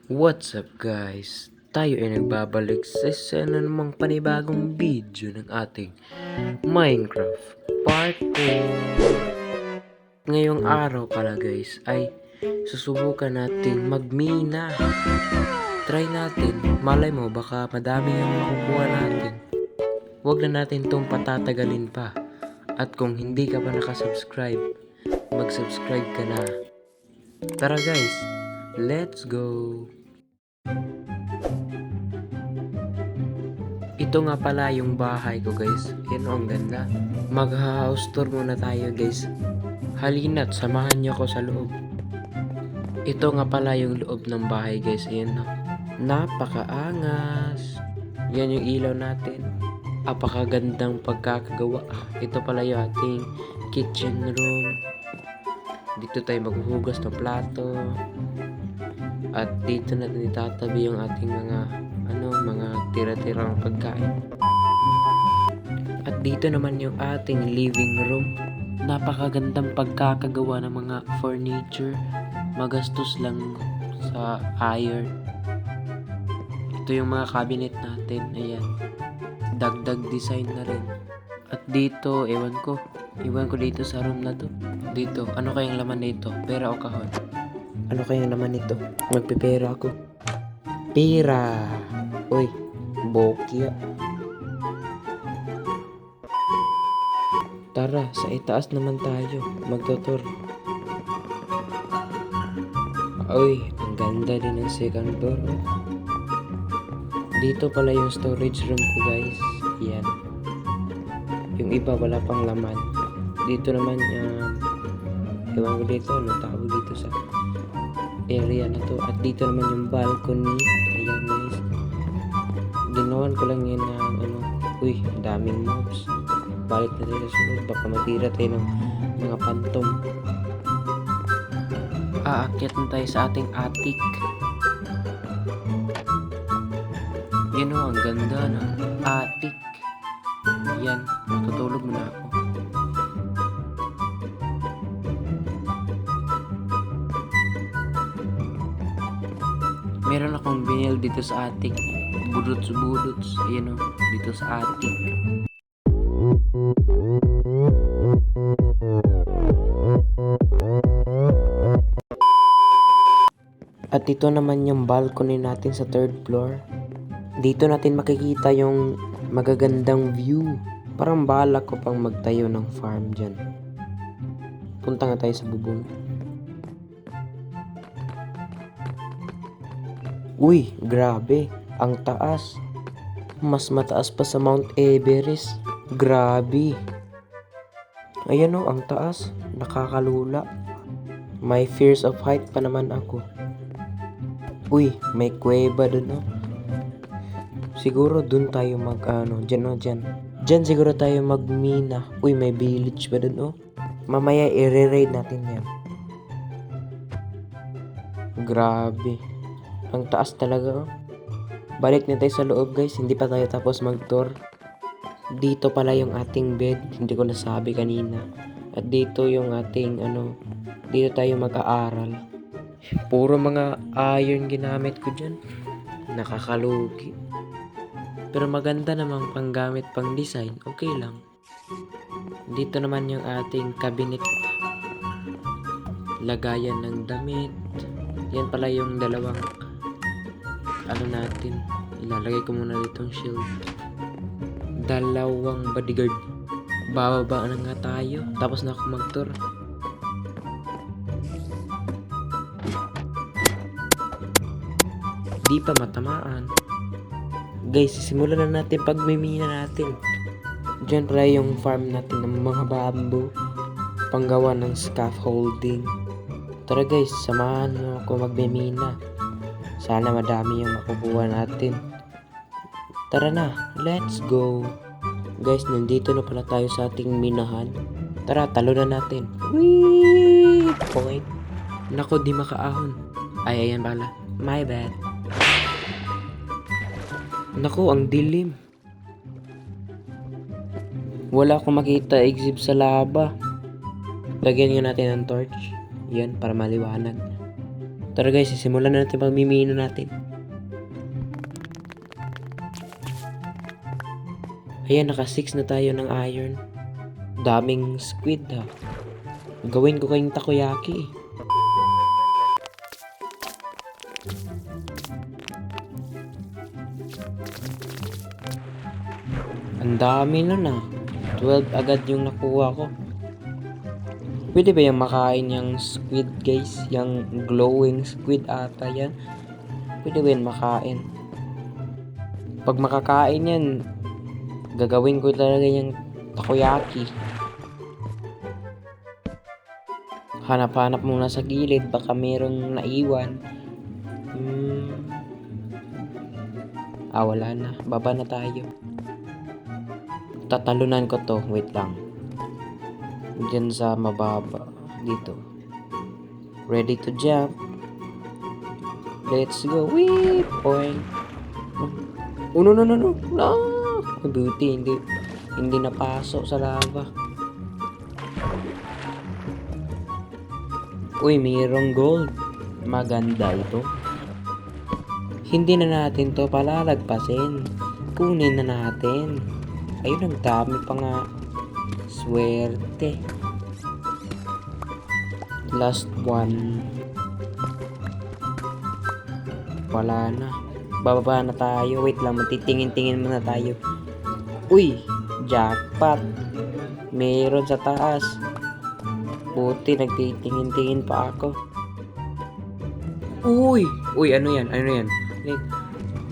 What's up guys? Tayo ay nagbabalik sa isa na namang panibagong video ng ating Minecraft Part 4. Ngayong araw pala guys ay susubukan nating magmina. Try natin, malay mo baka madami yung makukuha natin. Huwag na natin tong patatagalin pa. At kung hindi ka pa nakasubscribe, mag-subscribe ka na. Tara guys, let's go! Ito nga pala yung bahay ko guys. Yan ang ganda. Mag-house tour muna tayo guys. Halina't samahan niyo ako sa loob. Ito nga pala yung loob ng bahay guys. Ayan no. Napakaangas. Yan yung ilaw natin. Apakagandang pagkakagawa. Ito pala yung ating kitchen room. Dito tayo maghuhugas ng plato. At dito natin itatabi yung ating mga tira-tirang pagkain. At dito naman yung ating living room. Napakagandang pagkakagawa ng mga furniture. Magastos lang sa iron. Ito yung mga cabinet natin. Ayan. Dagdag design na rin. At dito, ewan ko dito sa room na to. Dito, ano kayang laman nito? Pera o kahon? Ano kayang laman nito? Magpipera ako. Pera! Uy, bokya. Tara, sa itaas naman tayo. Magtutur. Uy, ang ganda din ng second floor. Dito pala yung storage room ko guys. Yan. Yung iba wala pang laman. Dito naman ewan ko dito. Anong tawag dito sa area na to. At dito naman yung balcony. Ayan guys. Ginawan ko lang yan ng uy, daming mobs. Balik na tayo sa sunod. Baka matira tayo ng mga phantom. Aakyat na tayo sa ating attic. Yan o, ang ganda ng attic. Yan, matutulog muna ako. Meron akong vinyl dito sa attic. Budots. Ayan o, dito sa attic. At ito naman yung balcony natin sa third floor. Dito natin makikita yung magagandang view. Parang balak ko pang magtayo ng farm dyan. Punta nga tayo sa bubong. Uy, grabe. Ang taas. Mas mataas pa sa Mount Everest. Grabe. Ayan o, ang taas. Nakakalula. May fears of height pa naman ako. Uy, may kuweba dun o. Siguro dun tayo dyan. Dyan siguro tayo magmina. Uy, may village pa dun o. Mamaya i-raid natin yan. Grabe. Ang taas talaga o. Balik na tayo sa loob guys. Hindi pa tayo tapos mag-tour. Dito pala yung ating bed. Hindi ko nasabi kanina. At dito yung ating dito tayo mag-aaral. Puro mga iron ginamit ko dyan. Nakakalugi. Pero maganda namang panggamit pang design. Okay lang. Dito naman yung ating cabinet. Lagayan ng damit. Yan pala yung dalawang natin. Ilalagay ko muna ditong shield. Dalawang bodyguard. Bababa na nga tayo. Tapos na ako mag-tour. Di pa matamaan. Guys, simulan na natin pagmimina natin. Diyan pala yung farm natin ng mga bamboo. Panggawa ng scaffolding. Tara guys, samahan mo ako magmimina. Sana madami yung makukuha natin. Tara na, let's go. Guys, nandito na pala tayo sa ating minahan. Tara, talo na natin. Whee! Point. Nako, di makaahon. Ay, ayan pala. My bad. Nako, ang dilim. Wala akong makita exhib sa lava. Lagyan nga natin ng torch. Yan, para maliwanag. Tara guys, simulan na natin pagmimino natin. Ayan, naka 6 na tayo ng iron. Daming squid ha. Gawin ko kayong takoyaki eh. Ang dami nun ah. 12 agad yung nakuha ko. Pwede ba yung makain yung squid guys? Yung glowing squid ata yan. Pwede ba yan makain? Pag makakain yan, gagawin ko talaga yung takoyaki. Hanap-hanap muna sa gilid, baka merong naiwan. Wala na. Baba na tayo. Tatalunan ko to. Wait lang. Diyan sa mababa. Dito. Ready to jump. Let's go. Wee! Point. Oh, no. No! Buti, hindi napasok sa lava. Uy, mayroong gold. Maganda ito. Hindi na natin to palalagpasin. Kunin na natin. Ayun, ang dami pa nga. Swerte. Last one. Wala na. Bababa na tayo. Wait lang, matitingin-tingin muna tayo. Uy, jackpot. Meron sa taas. Buti, nagtitingin-tingin pa ako. Uy, ano yan?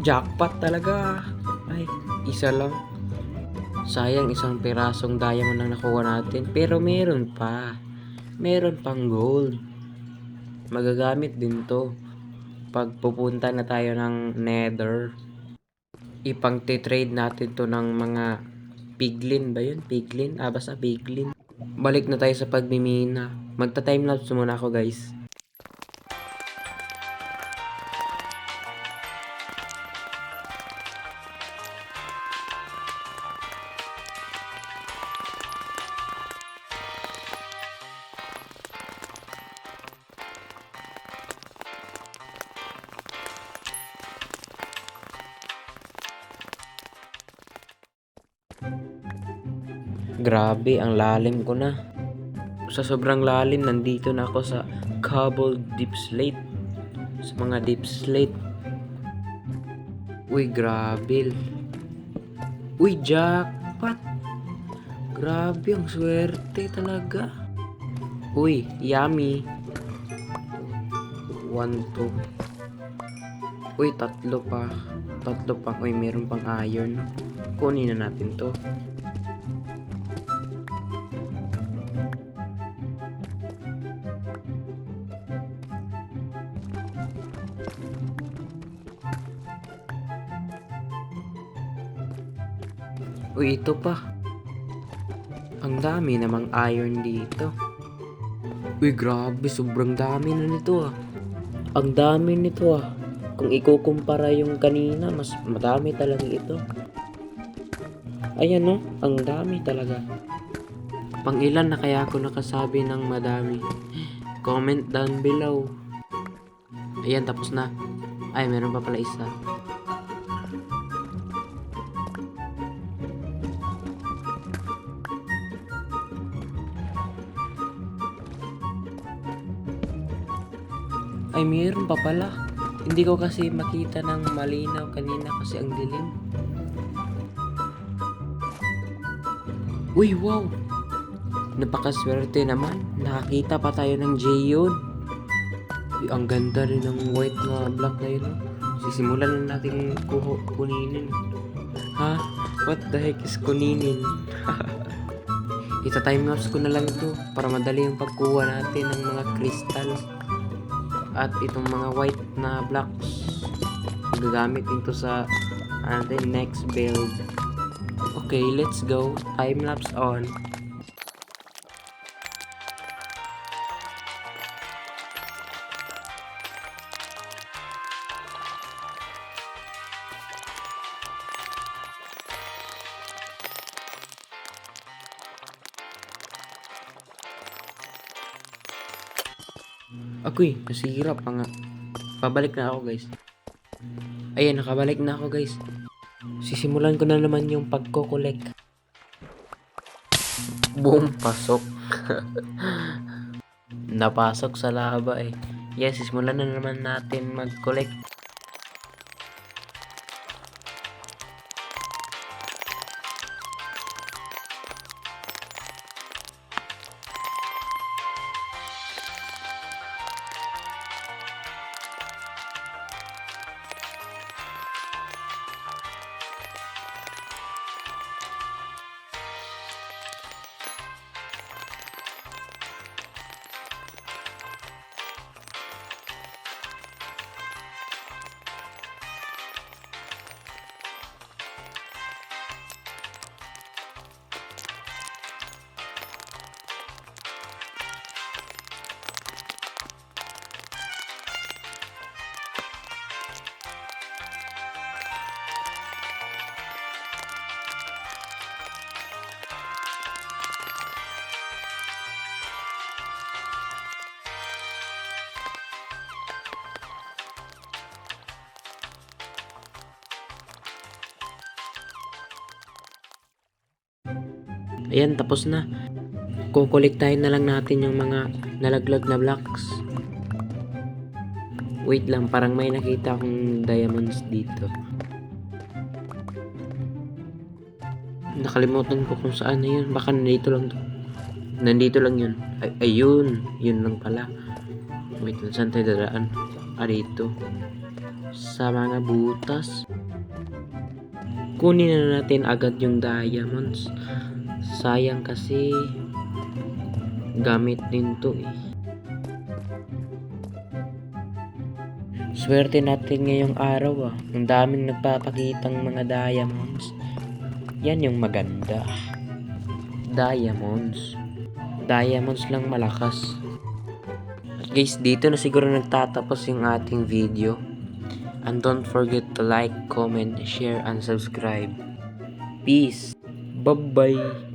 Jackpot talaga. Ay, isa lang. Sayang, isang pirasong diamond lang nakuha natin. Pero meron pa. Meron pang gold. Magagamit din to pag pupunta na tayo ng Nether. Ipang trade natin to ng mga piglin ba yun? Piglin? Basta piglin. Balik na tayo sa pagmimina. Magta-timelapse muna ako guys. Grabe, ang lalim ko na. Sa sobrang lalim, nandito na ako sa cobbled deep slate. Sa mga deep slate. Uy, grabe. Uy, jackpot. Grabe, ang swerte talaga. Uy, yummy. 1, 2. Uy, tatlo pa. Uy, meron pang iron. Kunin na natin to. Uy, ito pa. Ang dami namang iron dito. Uy, grabe. Sobrang dami na nito ah. Ang dami nito ah. Kung ikukumpara yung kanina, mas madami talaga ito. Ayan no, ang dami talaga. Pang ilan na kaya ako nakasabi ng madami? Comment down below. Ayan, tapos na. Ay, meron pa pala isa. Ay, meron pa pala. Hindi ko kasi makita ng malinaw kanina kasi ang dilim. Uy, wow! Napakaswerte naman. Nakakita pa tayo ng Geode. Uy, ang ganda rin ng white na block na yun. Sisimulan na natin kuninin. Ha? What the heck is kuninin? Ita-timelapse ko na lang ito para madali yung pagkuha natin ng mga crystals. At itong mga white na blocks gagamit ito sa ating next build. Okay, let's go. Timelapse on. Agoy, nasira pa nga. Pabalik na ako guys. Ayan, nakabalik na ako guys. Sisimulan ko na naman yung pagko-collect. Boom, pasok. Napasok sa laba eh. Yes, sisimulan na naman natin mag-collect. Ayan, tapos na. Kukolektahin na lang natin yung mga nalaglag na blocks. Wait lang, parang may nakita akong diamonds dito. Nakalimutan ko kung saan na yun. Baka nandito lang to. Nandito lang yun. Ayun. Yun lang pala. Wait lang, saan tayo dadaan? Dito. Sa mga butas. Kunin na natin agad yung diamonds. Sayang kasi gamit din to eh. Swerte natin ngayong araw ah. Ang daming nagpapakitang mga diamonds. Yan yung maganda. Diamonds. Diamonds lang malakas. At guys, dito na siguro nagtatapos yung ating video. And don't forget to like, comment, share, and subscribe. Peace. Bye-bye.